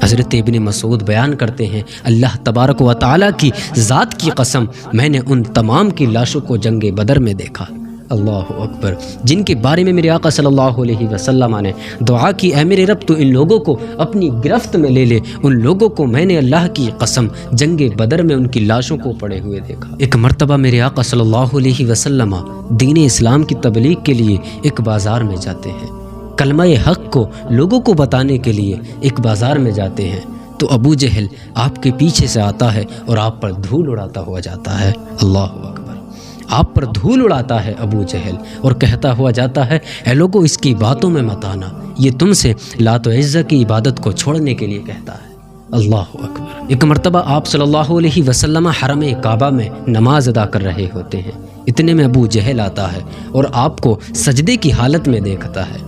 حضرت ابن مسعود بیان کرتے ہیں اللہ تبارک و تعالیٰ کی ذات کی قسم میں نے ان تمام کی لاشوں کو جنگ بدر میں دیکھا، اللہ اکبر، جن کے بارے میں میرے آقا صلی اللہ علیہ وسلم نے دعا کی اے میرے رب تو ان لوگوں کو اپنی گرفت میں لے لے، ان لوگوں کو میں نے اللہ کی قسم جنگ بدر میں ان کی لاشوں کو پڑے ہوئے دیکھا۔ ایک مرتبہ میرے آقا صلی اللہ علیہ وسلم دین اسلام کی تبلیغ کے لیے ایک بازار میں جاتے ہیں، کلمہ حق کو لوگوں کو بتانے کے لیے ایک بازار میں جاتے ہیں تو ابو جہل آپ کے پیچھے سے آتا ہے اور آپ پر دھول اڑاتا ہوا جاتا ہے، اللہ اکبر، آپ پر دھول اڑاتا ہے ابو جہل اور کہتا ہوا جاتا ہے اے لوگو اس کی باتوں میں مت آنا، یہ تم سے لات و عزہ کی عبادت کو چھوڑنے کے لیے کہتا ہے، اللہ اکبر۔ ایک مرتبہ آپ صلی اللہ علیہ وسلم حرم کعبہ میں نماز ادا کر رہے ہوتے ہیں، اتنے میں ابو جہل آتا ہے اور آپ کو سجدے کی حالت میں دیکھتا ہے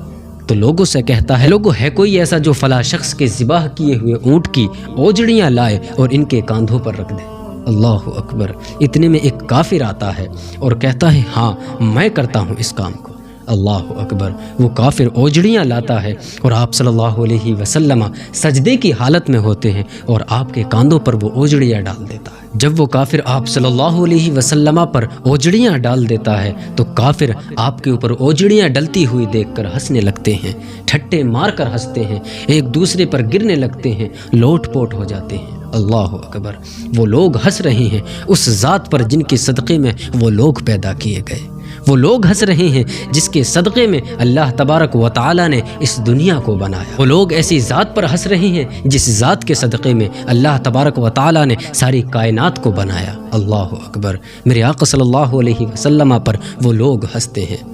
تو لوگوں سے کہتا ہے لوگوں ہے کوئی ایسا جو فلاں شخص کے ذبح کیے ہوئے اونٹ کی اوجڑیاں لائے اور ان کے کاندھوں پر رکھ دے، اللہ اکبر۔ اتنے میں ایک کافر آتا ہے اور کہتا ہے ہاں میں کرتا ہوں اس کام کو، اللہ اکبر۔ وہ کافر اوجڑیاں لاتا ہے اور آپ صلی اللہ علیہ وسلم سجدے کی حالت میں ہوتے ہیں اور آپ کے کاندھوں پر وہ اوجڑیاں ڈال دیتا ہے۔ جب وہ کافر آپ صلی اللہ علیہ وسلم پر اوجڑیاں ڈال دیتا ہے تو کافر آپ کے اوپر اوجڑیاں ڈلتی ہوئی دیکھ کر ہنسنے لگتے ہیں، ٹھٹے مار کر ہنستے ہیں، ایک دوسرے پر گرنے لگتے ہیں، لوٹ پوٹ ہو جاتے ہیں، اللہ اکبر۔ وہ لوگ ہنس رہے ہیں اس ذات پر جن کے صدقے میں وہ لوگ پیدا کیے گئے، وہ لوگ ہنس رہے ہیں جس کے صدقے میں اللہ تبارک و تعالیٰ نے اس دنیا کو بنایا، وہ لوگ ایسی ذات پر ہنس رہے ہیں جس ذات کے صدقے میں اللہ تبارک و تعالیٰ نے ساری کائنات کو بنایا، اللہ اکبر۔ میرے آقا صلی اللہ علیہ وسلم پر وہ لوگ ہنستے ہیں۔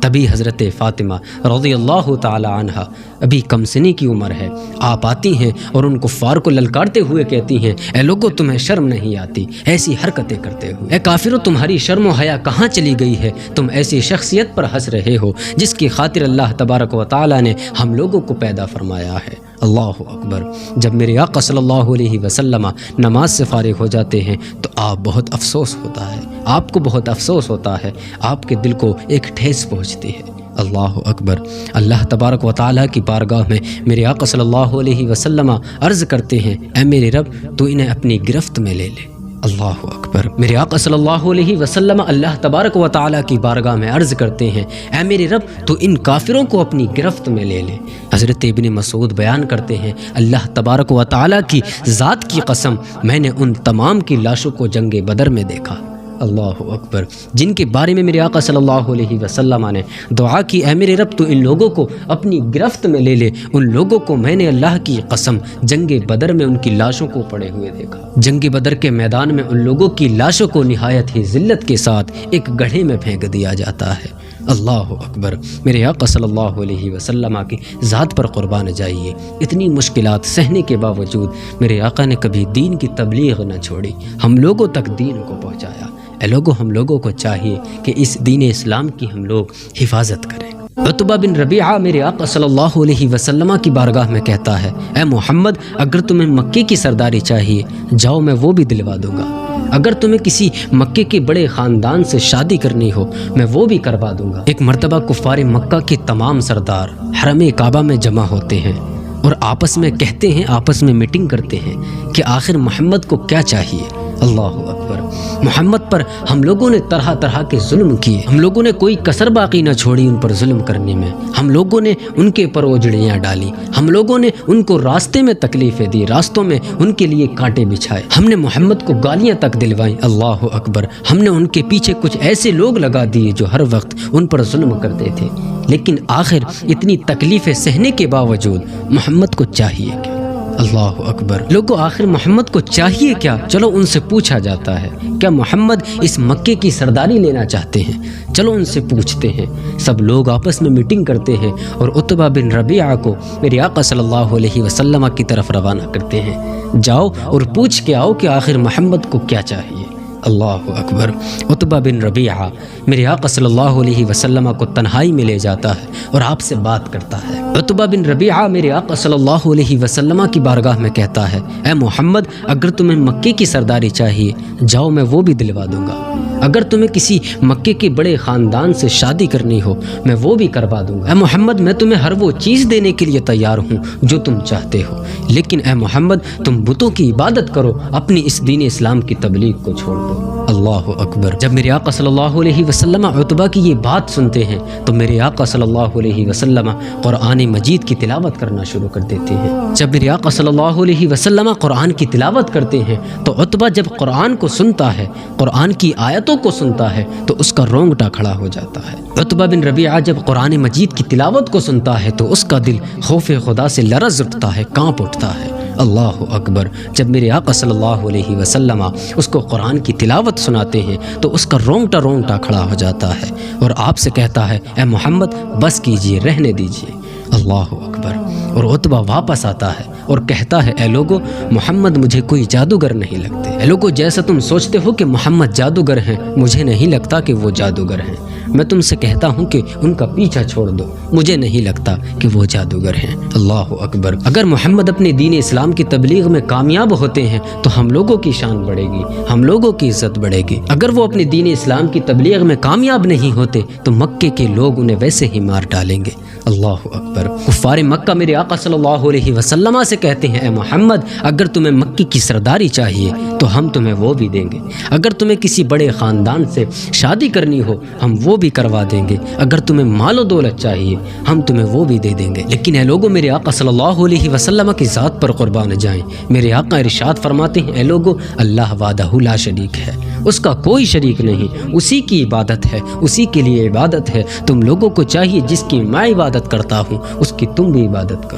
تبھی حضرت فاطمہ رضی اللہ تعالی عنہ ابھی کم سنی کی عمر ہے، آپ آتی ہیں اور ان کفار کو للکارتے ہوئے کہتی ہیں اے لوگو تمہیں شرم نہیں آتی ایسی حرکتیں کرتے ہوئے، اے کافرو تمہاری شرم و حیا کہاں چلی گئی ہے، تم ایسی شخصیت پر ہنس رہے ہو جس کی خاطر اللہ تبارک و تعالی نے ہم لوگوں کو پیدا فرمایا ہے، اللہ اکبر۔ جب میرے آقا صلی اللہ علیہ وسلم نماز سے فارغ ہو جاتے ہیں تو آپ بہت افسوس ہوتا ہے، آپ کو بہت افسوس ہوتا ہے، آپ کے دل کو ایک ٹھیس پہنچتی ہے، اللہ اکبر۔ اللہ تبارک و تعالیٰ کی بارگاہ میں میرے آقا صلی اللہ علیہ وسلم عرض کرتے ہیں اے میرے رب تو انہیں اپنی گرفت میں لے لے، اللہ اکبر۔ میرے آقا صلی اللہ علیہ وسلم اللہ تبارک و تعالیٰ کی بارگاہ میں عرض کرتے ہیں اے میرے رب تو ان کافروں کو اپنی گرفت میں لے لے۔ حضرت ابن مسعود بیان کرتے ہیں اللہ تبارک و تعالیٰ کی ذات کی قسم میں نے ان تمام کی لاشوں کو جنگ بدر میں دیکھا، اللہ اکبر، جن کے بارے میں میرے آقا صلی اللہ علیہ وسلم نے دعا کی اے میرے رب تو ان لوگوں کو اپنی گرفت میں لے لے، ان لوگوں کو میں نے اللہ کی قسم جنگ بدر میں ان کی لاشوں کو پڑے ہوئے دیکھا۔ جنگ بدر کے میدان میں ان لوگوں کی لاشوں کو نہایت ہی ذلت کے ساتھ ایک گڑھے میں پھینک دیا جاتا ہے، اللہ اکبر۔ میرے آقا صلی اللہ علیہ وسلم کی ذات پر قربان جائیے، اتنی مشکلات سہنے کے باوجود میرے آقا نے کبھی دین کی تبلیغ نہ چھوڑی، ہم لوگوں تک دین کو پہنچایا۔ اے لوگوں ہم لوگوں کو چاہیے کہ اس دین اسلام کی ہم لوگ حفاظت کریں۔ عتبہ بن ربیعہ میرے آقا صلی اللہ علیہ وسلم کی بارگاہ میں کہتا ہے اے محمد اگر تمہیں مکے کی سرداری چاہیے جاؤ میں وہ بھی دلوا دوں گا، اگر تمہیں کسی مکے کے بڑے خاندان سے شادی کرنی ہو میں وہ بھی کروا دوں گا۔ ایک مرتبہ کفار مکہ کے تمام سردار حرم کعبہ میں جمع ہوتے ہیں اور آپس میں کہتے ہیں، آپس میں میٹنگ کرتے ہیں کہ آخر محمد کو کیا چاہیے، اللہ اکبر۔ محمد پر ہم لوگوں نے طرح طرح کے ظلم کیے، ہم لوگوں نے کوئی کسر باقی نہ چھوڑی ان پر ظلم کرنے میں، ہم لوگوں نے ان کے پر اوجڑیاں ڈالی، ہم لوگوں نے ان کو راستے میں تکلیفیں دی، راستوں میں ان کے لیے کانٹے بچھائے، ہم نے محمد کو گالیاں تک دلوائیں، اللہ اکبر۔ ہم نے ان کے پیچھے کچھ ایسے لوگ لگا دیے جو ہر وقت ان پر ظلم کرتے تھے، لیکن آخر اتنی تکلیفیں سہنے کے باوجود محمد کو چاہیے کیا، اللہ اکبر۔ لوگوں آخر محمد کو چاہیے کیا؟ چلو ان سے پوچھا جاتا ہے کیا محمد اس مکے کی سرداری لینا چاہتے ہیں؟ چلو ان سے پوچھتے ہیں۔ سب لوگ آپس میں میٹنگ کرتے ہیں اور عتبہ بن ربیعہ کو میرے آقا صلی اللہ علیہ وسلم کی طرف روانہ کرتے ہیں، جاؤ اور پوچھ کے آؤ کہ آخر محمد کو کیا چاہیے، اللہ اکبر۔ عتبہ بن ربیعہ میرے آقا صلی اللہ علیہ وسلم کو تنہائی میں لے جاتا ہے اور آپ سے بات کرتا ہے۔ عتبہ بن ربیعہ میرے آقا صلی اللہ علیہ وسلم کی بارگاہ میں کہتا ہے اے محمد اگر تمہیں مکے کی سرداری چاہیے جاؤ میں وہ بھی دلوا دوں گا، اگر تمہیں کسی مکے کے بڑے خاندان سے شادی کرنی ہو میں وہ بھی کروا دوں گا۔ اے محمد میں تمہیں ہر وہ چیز دینے کے لیے تیار ہوں جو تم چاہتے ہو، لیکن اے محمد تم بتوں کی عبادت کرو، اپنی اس دین اسلام کی تبلیغ کو چھوڑ دو۔ اللہ اکبر۔ جب میرے آقا صلی اللہ علیہ وسلم عتبہ کی یہ بات سنتے ہیں تو میرے آقا صلی اللہ علیہ وسلم قرآن مجید کی تلاوت کرنا شروع کر دیتے ہیں۔ جب میرے آقا صلی اللہ علیہ وسلم قرآن کی تلاوت کرتے ہیں تو عتبہ جب قرآن کو سنتا ہے، قرآن کی آیتوں کو سنتا ہے تو اس کا رونگٹا کھڑا ہو جاتا ہے۔ عتبہ بن ربیعہ جب قرآن مجید کی تلاوت کو سنتا ہے تو اس کا دل خوف خدا سے لرز اٹھتا ہے، کانپ اٹھتا ہے۔ اللہ اکبر۔ جب میرے آقا صلی اللہ علیہ وسلم اس کو قرآن کی تلاوت سناتے ہیں تو اس کا رونگٹا کھڑا ہو جاتا ہے اور آپ سے کہتا ہے اے محمد بس کیجئے، رہنے دیجئے۔ اللہ اکبر۔ اور عتبہ واپس آتا ہے اور کہتا ہے اے لوگو محمد مجھے کوئی جادوگر نہیں لگتے، اے لوگو جیسا تم سوچتے ہو کہ محمد جادوگر ہیں مجھے نہیں لگتا کہ وہ جادوگر ہیں، میں تم سے کہتا ہوں کہ ان کا پیچھا چھوڑ دو، مجھے نہیں لگتا کہ وہ جادوگر ہیں۔ اللہ اکبر۔ اگر محمد اپنے دین اسلام کی تبلیغ میں کامیاب ہوتے ہیں تو ہم لوگوں کی شان بڑھے گی، ہم لوگوں کی عزت بڑھے گی۔ اگر وہ اپنے دین اسلام کی تبلیغ میں کامیاب نہیں ہوتے تو مکے کے لوگ انہیں ویسے ہی مار ڈالیں گے۔ اللہ اکبر۔ کفار مکہ میرے آقا صلی اللہ علیہ وسلم سے کہتے ہیں اے محمد اگر تمہیں مکی کی سرداری چاہیے تو ہم تمہیں وہ بھی دیں گے، اگر تمہیں کسی بڑے خاندان سے شادی کرنی ہو ہم وہ بھی کروا دیں گے، اگر تمہیں مال و دولت چاہیے ہم تمہیں وہ بھی دے دیں گے۔ لیکن اے لوگوں میرے آقا صلی اللہ علیہ وسلم کی ذات پر قربان جائیں۔ میرے آقا ارشاد فرماتے ہیں اے لوگوں اللہ وحدہ لا شریک ہے، اس کا کوئی شریک نہیں، اسی کی عبادت ہے، اسی کے لیے عبادت ہے۔ تم لوگوں کو چاہیے جس کی میں عبادت کرتا ہوں اس کی تم بھی عبادت کرو۔